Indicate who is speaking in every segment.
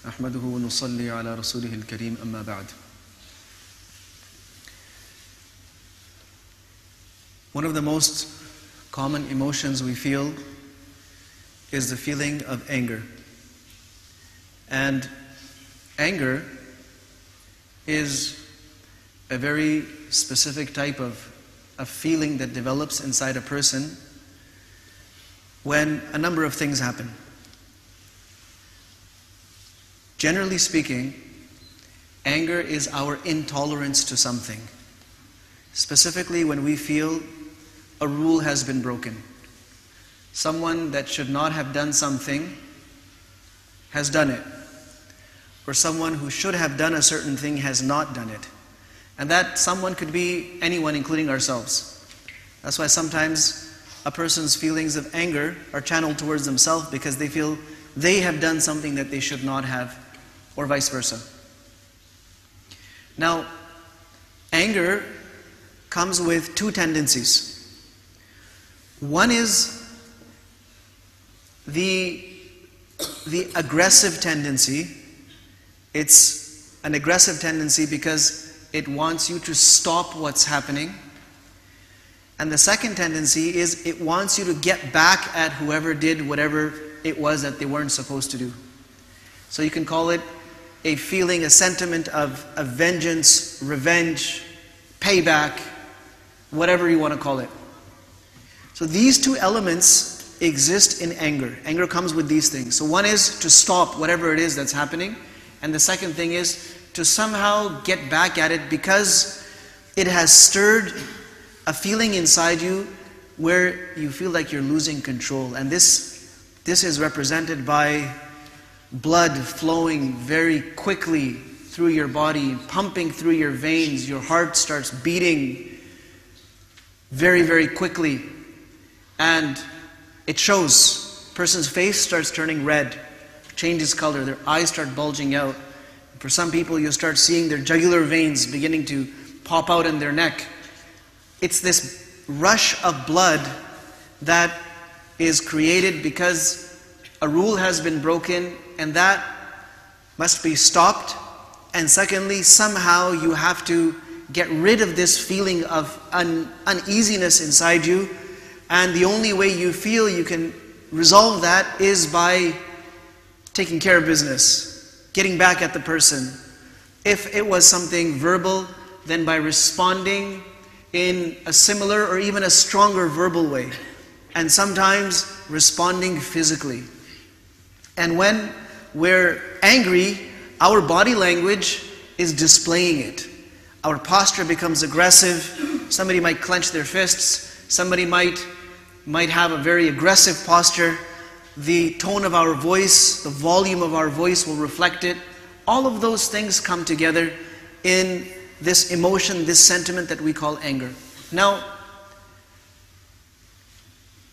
Speaker 1: أحمده ونصلي على رسوله الكريم أما بعد. One of the most common emotions we feel is the feeling of anger. And anger is a very specific type of feeling that develops inside a person when a number of things happen. Generally speaking, anger is our intolerance to something. Specifically when we feel a rule has been broken. Someone that should not have done something has done it. Or someone who should have done a certain thing has not done it. And that someone could be anyone, including ourselves. That's why sometimes a person's feelings of anger are channeled towards themselves because they feel they have done something that they should not have, or vice versa. Now, anger comes with two tendencies. One is the aggressive tendency. It's an aggressive tendency because it wants you to stop what's happening. And the second tendency is it wants you to get back at whoever did whatever it was that they weren't supposed to do. So you can call it a feeling, a sentiment of vengeance, revenge, payback, whatever you want to call it. So these two elements exist in anger. Anger comes with these things. So one is to stop whatever it is that's happening. And the second thing is to somehow get back at it because it has stirred a feeling inside you where you feel like you're losing control. And this is represented by blood flowing very quickly through your body, pumping through your veins. Your heart starts beating very, very quickly. And it shows. A person's face starts turning red, changes color, their eyes start bulging out. For some people, you start seeing their jugular veins beginning to pop out in their neck. It's this rush of blood that is created because a rule has been broken and that must be stopped. And secondly, somehow you have to get rid of this feeling of uneasiness inside you. And the only way you feel you can resolve that is by taking care of business. Getting back at the person. If it was something verbal, then by responding in a similar or even a stronger verbal way. And sometimes responding physically. And when we're angry, our body language is displaying it. Our posture becomes aggressive. Somebody might clench their fists. Somebody might have a very aggressive posture. The tone of our voice, the volume of our voice will reflect it. All of those things come together in this emotion, this sentiment that we call anger. Now,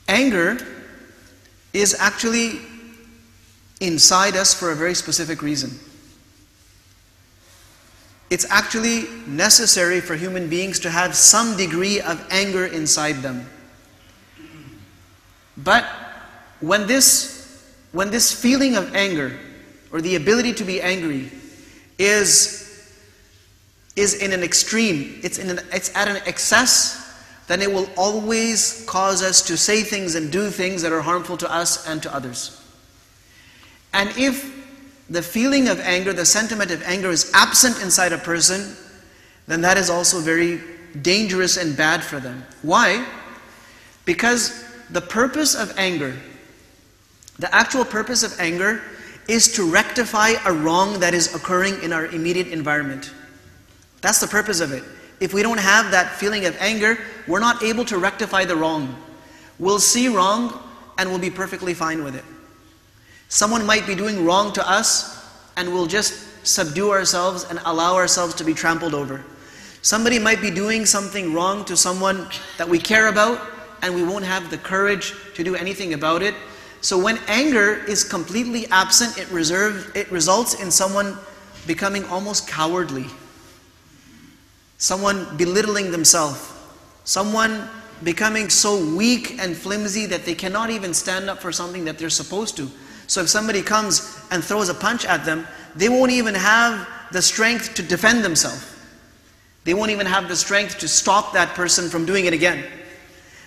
Speaker 1: anger is actually inside us for a very specific reason. It's actually necessary for human beings to have some degree of anger inside them. But when this feeling of anger, or the ability to be angry, is in an extreme, it's at an excess, then it will always cause us to say things and do things that are harmful to us and to others. And if the feeling of anger, the sentiment of anger is absent inside a person, then that is also very dangerous and bad for them. Why? Because the purpose of anger, the actual purpose of anger is to rectify a wrong that is occurring in our immediate environment. That's the purpose of it. If we don't have that feeling of anger, we're not able to rectify the wrong. We'll see wrong and we'll be perfectly fine with it. Someone might be doing wrong to us and we'll just subdue ourselves and allow ourselves to be trampled over. Somebody might be doing something wrong to someone that we care about and we won't have the courage to do anything about it. So when anger is completely absent, it results in someone becoming almost cowardly. Someone belittling themselves. Someone becoming so weak and flimsy that they cannot even stand up for something that they're supposed to. So if somebody comes and throws a punch at them, they won't even have the strength to defend themselves. They won't even have the strength to stop that person from doing it again.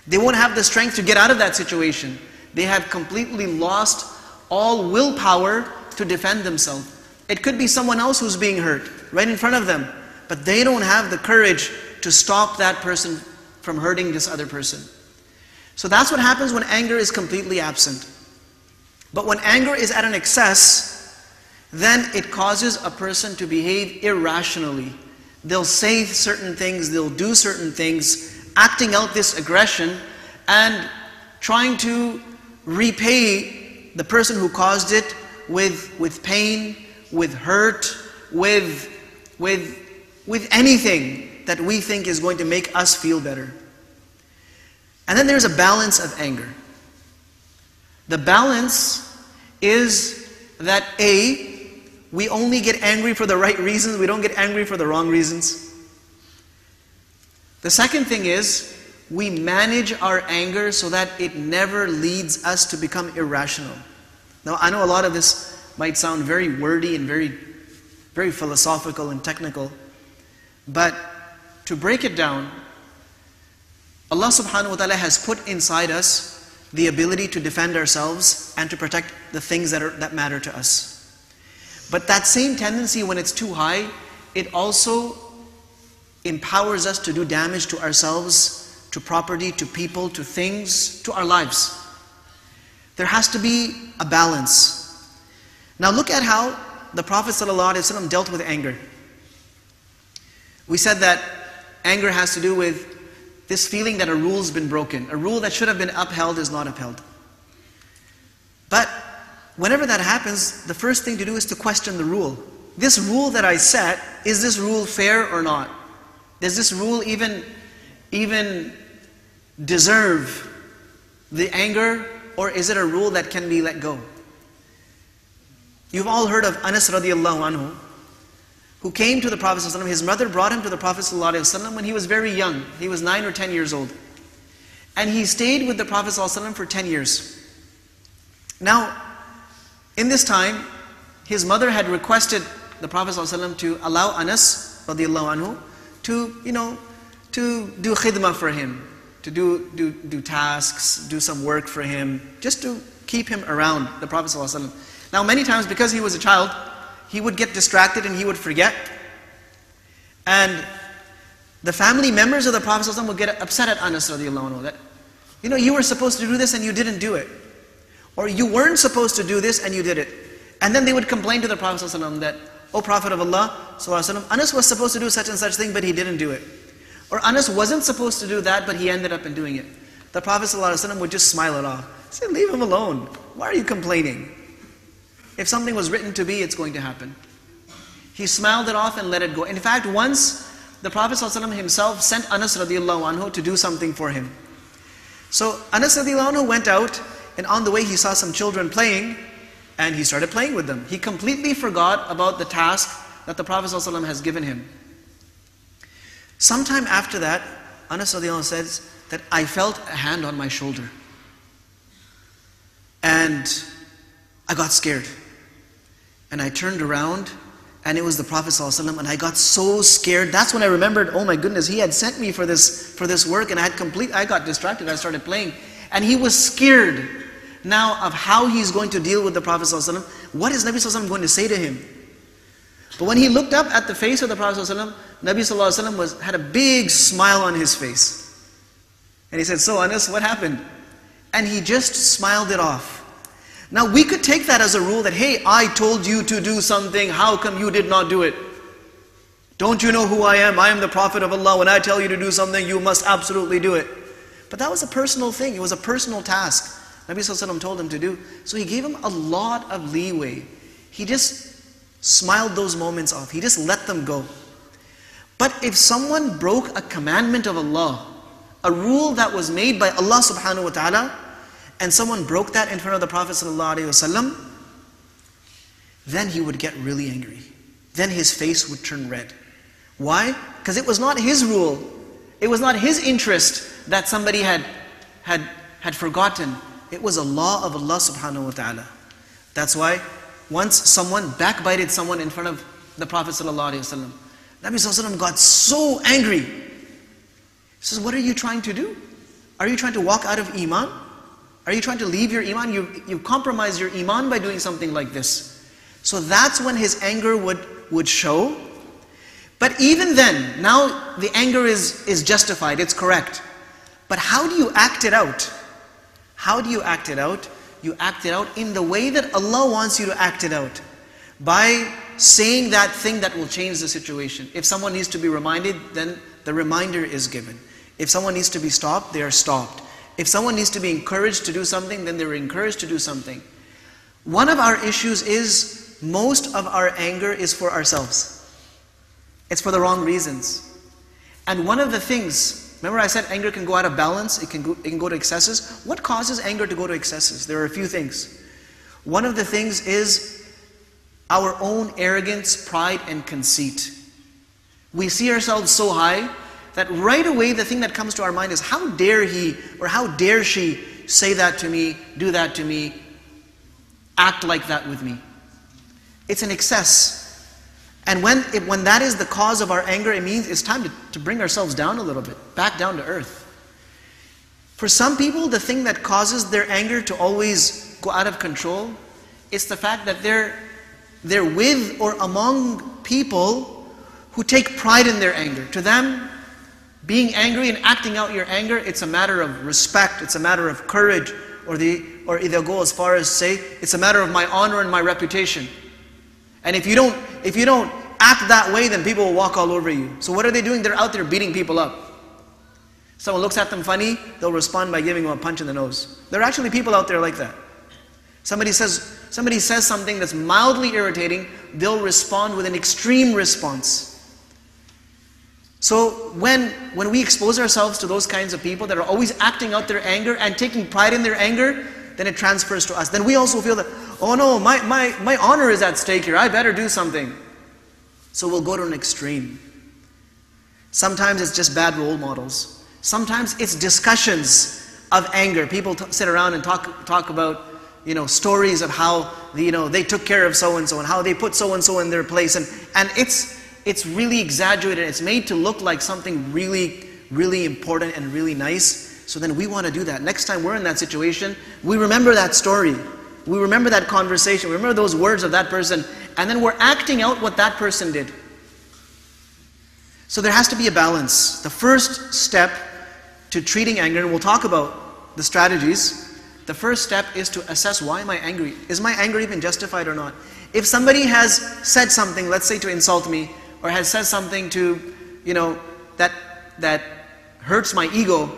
Speaker 1: They won't have the strength to get out of that situation. They have completely lost all willpower to defend themselves. It could be someone else who's being hurt right in front of them, but they don't have the courage to stop that person from hurting this other person. So that's what happens when anger is completely absent. But when anger is at an excess, then it causes a person to behave irrationally. They'll say certain things, they'll do certain things, acting out this aggression and trying to repay the person who caused it with pain, with hurt, with anything that we think is going to make us feel better. And then there's a balance of anger. The balance is that A, we only get angry for the right reasons, we don't get angry for the wrong reasons. The second thing is, we manage our anger so that it never leads us to become irrational. Now, I know a lot of this might sound very wordy and very philosophical and technical, but to break it down, Allah subhanahu wa ta'ala has put inside us the ability to defend ourselves and to protect the things that matter to us. But that same tendency, when it's too high, it also empowers us to do damage to ourselves, to property, to people, to things, to our lives. There has to be a balance. Now look at how the Prophet ﷺ dealt with anger. We said that anger has to do with this feeling that a rule's been broken. A rule that should have been upheld is not upheld. But whenever that happens, the first thing to do is to question the rule. This rule that I set, is this rule fair or not? Does this rule even deserve the anger, or is it a rule that can be let go? You've all heard of Anas radiallahu anhu, who came to the Prophet ﷺ. His mother brought him to the Prophet ﷺ when he was very young. He was 9 or 10 years old. And he stayed with the Prophet ﷺ for 10 years. Now, in this time, his mother had requested the Prophet ﷺ to allow Anas radiallahu anhu to do khidmah for him, to do tasks, do some work for him, just to keep him around the Prophet ﷺ. Now, many times, because he was a child, he would get distracted and he would forget. And the family members of the Prophet ﷺ would get upset at Anas radiallahu anhu that, you were supposed to do this and you didn't do it. Or you weren't supposed to do this and you did it. And then they would complain to the Prophet ﷺ that, "O Prophet of Allah ﷺ, Anas was supposed to do such and such thing, but he didn't do it." Or Anas wasn't supposed to do that, but he ended up in doing it. The Prophet ﷺ would just smile it off. He said, "Leave him alone. Why are you complaining? If something was written to be, it's going to happen." He smiled it off and let it go. In fact, once the Prophet ﷺ himself sent Anas radiallahu anhu to do something for him. So Anas radiallahu anhu went out, and on the way he saw some children playing, and he started playing with them. He completely forgot about the task that the Prophet ﷺ has given him. Sometime after that, Anas radiallahu anhu says that I felt a hand on my shoulder. And I got scared. And I turned around, and it was the Prophet ﷺ, and I got so scared. That's when I remembered, oh my goodness, he had sent me for this work, and I got distracted. I started playing. And he was scared now of how he's going to deal with the Prophet ﷺ. What is Nabi ﷺ going to say to him? But when he looked up at the face of the Prophet ﷺ, Nabi ﷺ had a big smile on his face. And he said, "So Anas, what happened?" And he just smiled it off. Now we could take that as a rule that, hey, I told you to do something, how come you did not do it? Don't you know who I am? I am the Prophet of Allah. When I tell you to do something, you must absolutely do it. But that was a personal thing. It was a personal task Nabi ﷺ told him to do. So he gave him a lot of leeway. He just smiled those moments off. He just let them go. But if someone broke a commandment of Allah, a rule that was made by Allah subhanahu wa ta'ala, and someone broke that in front of the Prophet ﷺ, then he would get really angry. Then his face would turn red. Why? Because it was not his rule. It was not his interest that somebody had forgotten. It was a law of Allah subhanahu wa ta'ala. That's why once someone backbited someone in front of the Prophet ﷺ. Nabi ﷺ got so angry. He says, what are you trying to do? Are you trying to walk out of Iman? Are you trying to leave your Iman? You've compromised your Iman by doing something like this. So that's when his anger would show. But even then, now the anger is justified, it's correct. But how do you act it out? How do you act it out? You act it out in the way that Allah wants you to act it out. By saying that thing that will change the situation. If someone needs to be reminded, then the reminder is given. If someone needs to be stopped, they are stopped. If someone needs to be encouraged to do something, then they're encouraged to do something. One of our issues is, most of our anger is for ourselves. It's for the wrong reasons. And one of the things, remember I said anger can go out of balance, it can go to excesses. What causes anger to go to excesses? There are a few things. One of the things is our own arrogance, pride, and conceit. We see ourselves so high that right away the thing that comes to our mind is, how dare he or how dare she say that to me, do that to me, act like that with me. It's an excess. And when that is the cause of our anger, it means it's time to bring ourselves down a little bit, back down to earth. For some people, the thing that causes their anger to always go out of control, it's the fact that they're with or among people who take pride in their anger. To them, being angry and acting out your anger, it's a matter of respect, it's a matter of courage, or they'll go as far as say, it's a matter of my honor and my reputation. And if you don't act that way, then people will walk all over you. So what are they doing? They're out there beating people up. Someone looks at them funny, they'll respond by giving them a punch in the nose. There are actually people out there like that. Somebody says something that's mildly irritating, they'll respond with an extreme response. So when we expose ourselves to those kinds of people that are always acting out their anger and taking pride in their anger, then it transfers to us. Then we also feel that, oh no, my honor is at stake here, I better do something. So we'll go to an extreme. Sometimes it's just bad role models. Sometimes it's discussions of anger. People sit around and talk about, stories of how they took care of so-and-so and how they put so-and-so in their place. And it's really exaggerated. It's made to look like something really, really important and really nice. So then we want to do that. Next time we're in that situation, we remember that story. We remember that conversation. We remember those words of that person. And then we're acting out what that person did. So there has to be a balance. The first step to treating anger, and we'll talk about the strategies. The first step is to assess, why am I angry? Is my anger even justified or not? If somebody has said something, let's say to insult me, or has said something to, that hurts my ego,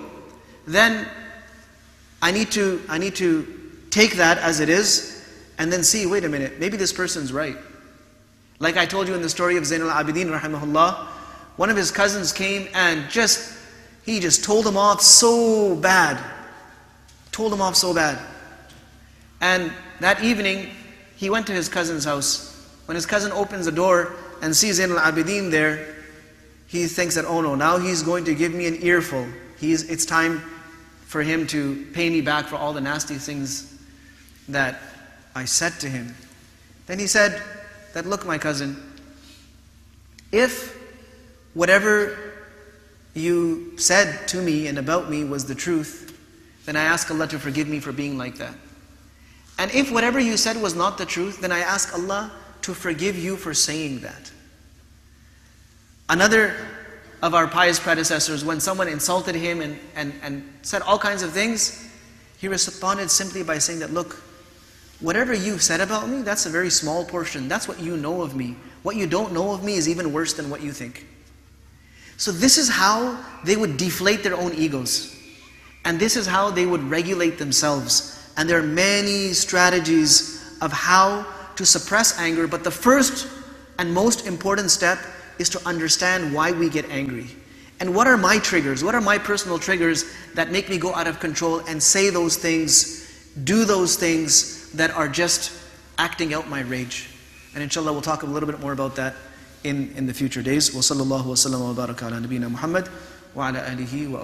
Speaker 1: then I need to take that as it is, and then see, wait a minute, maybe this person's right. Like I told you in the story of Zain al-Abidin rahimahullah, one of his cousins came and he just told him off so bad. Told him off so bad. And that evening, he went to his cousin's house. When his cousin opens the door and sees Zain al-Abidin there, he thinks that, oh no, now he's going to give me an earful. It's time for him to pay me back for all the nasty things that I said to him. Then he said that, look my cousin, if whatever you said to me and about me was the truth, then I ask Allah to forgive me for being like that. And if whatever you said was not the truth, then I ask Allah to forgive you for saying that. Another of our pious predecessors, when someone insulted him and said all kinds of things, he responded simply by saying that, look, whatever you've said about me, that's a very small portion. That's what you know of me. What you don't know of me is even worse than what you think. So this is how they would deflate their own egos. And this is how they would regulate themselves. And there are many strategies of how to suppress anger, but the first and most important step is to understand why we get angry. And what are my triggers? What are my personal triggers that make me go out of control and say those things, do those things that are just acting out my rage? And inshallah we'll talk a little bit more about that in the future days. Wa sallallahu wa sallam wa baraka ala nabiyyina Muhammad wa ala alihi wa